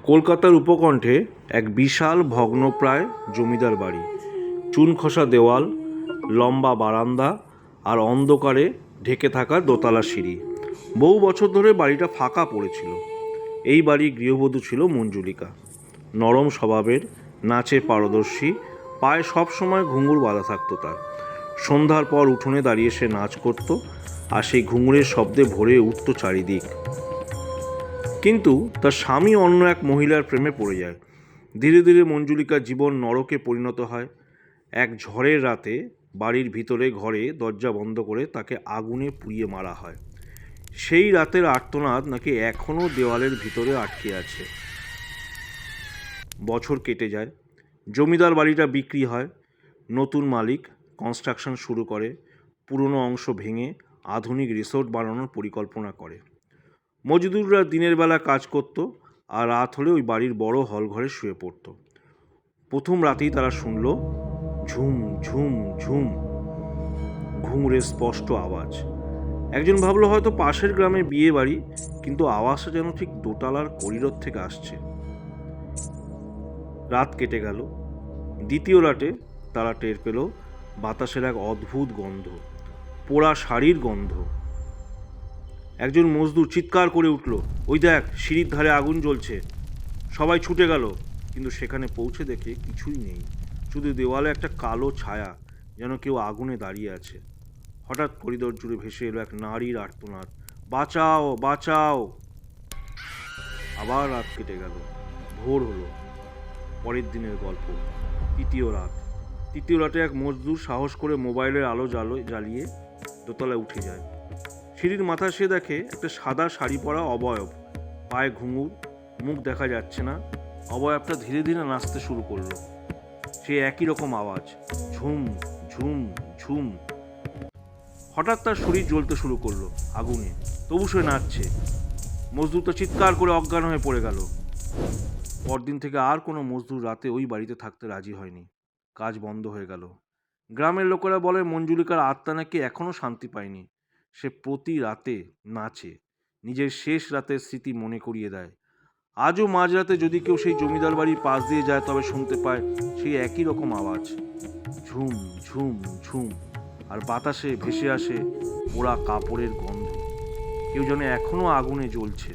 কলকাতার উপকণ্ঠে এক বিশাল ভগ্নপ্রায় জমিদার বাড়ি। চুনখসা দেওয়াল, লম্বা বারান্দা আর অন্ধকারে ঢেকে থাকা দোতলা সিঁড়ি। বহু বছর ধরে বাড়িটা ফাঁকা পড়েছিল। এই বাড়ির গৃহবধূ ছিল মঞ্জুলিকা। নরম স্বভাবের, নাচে পারদর্শী, পায়ে সবসময় ঘুঙুর বাঁধা থাকতো তার। সন্ধ্যার পর উঠোনে দাঁড়িয়ে সে নাচ করত, আর সেই ঘুঙুরের শব্দে ভরে উঠত চারিদিক। কিন্তু তার স্বামী অন্য এক মহিলার প্রেমে পড়ে যায়। ধীরে ধীরে মঞ্জুলিকার জীবন নরকে পরিণত হয়। এক ঝড়ের রাতে বাড়ির ভিতরে ঘরে দরজা বন্ধ করে তাকে আগুনে পুড়িয়ে মারা হয়। সেই রাতের আর্তনাদ নাকি এখনও দেওয়ালের ভিতরে আটকে আছে। বছর কেটে যায়, জমিদার বাড়িটা বিক্রি হয়। নতুন মালিক কনস্ট্রাকশন শুরু করে, পুরনো অংশ ভেঙে আধুনিক রিসোর্ট বানানোর পরিকল্পনা করে। মজদুররা দিনের বেলা কাজ করত, আর রাত হলে ওই বাড়ির বড় হল ঘরে শুয়ে পড়ত। প্রথম রাতেই তারা শুনল ঝুম ঝুম ঝুম, ঘুঙুরের স্পষ্ট আওয়াজ। একজন ভাবলো হয়তো পাশের গ্রামে বিয়ে বাড়ি, কিন্তু আওয়াজটা যেন ঠিক দোতলার করিডোর থেকে আসছে। রাত কেটে গেল। দ্বিতীয় রাতে তারা টের পেল বাতাসের এক অদ্ভুত গন্ধ, পোড়া শাড়ির গন্ধ। একজন মজদুর চিৎকার করে উঠল, ওই দেখ, সিঁড়ির ধারে আগুন জ্বলছে। সবাই ছুটে গেল, কিন্তু সেখানে পৌঁছে দেখে কিছুই নেই, শুধু দেওয়ালে একটা কালো ছায়া, যেন কেউ আগুনে দাঁড়িয়ে আছে। হঠাৎ করিডোর জুড়ে ভেসে এলো এক নারীর আর্তনাদ, বাঁচাও বাঁচাও। আবার রাত কেটে গেল, ভোর হলো। পরের দিনের গল্প, তৃতীয় রাতে এক মজদুর সাহস করে মোবাইলের আলো জ্বালিয়ে দোতলায় উঠে যায়। সিঁড়ির মাথায় সে দেখে একটা সাদা শাড়ি পরা অবয়ব, পায়ে ঘুঙুর, মুখ দেখা যাচ্ছে না। অবয়বটা ধীরে ধীরে নাচতে শুরু করলো। সে একই রকম আওয়াজ, ঝুম ঝুম ঝুম। হঠাৎ তার শরীর জ্বলতে শুরু করলো আগুনে, তবু সে নাচছে। মজদুরটা চিৎকার করে অজ্ঞান হয়ে পড়ে গেল। পরদিন থেকে আর কোনো মজদুর রাতে ওই বাড়িতে থাকতে রাজি হয়নি। কাজ বন্ধ হয়ে গেল। গ্রামের লোকেরা বলে মঞ্জুলিকার আত্মা নাকি এখনো শান্তি পায়নি। সে প্রতি রাতে নাচে, নিজের শেষ রাতের স্মৃতি মনে করিয়ে দেয়। আজও মাঝরাতে যদি কেউ সেই জমিদার বাড়ির পাশ দিয়ে যায়, তবে শুনতে পায় সেই একই রকম আওয়াজ, ঝুম ঝুম ঝুম। আর বাতাসে ভেসে আসে পোড়া কাপড়ের গন্ধ, কেউ যেন এখনো আগুনে জ্বলছে।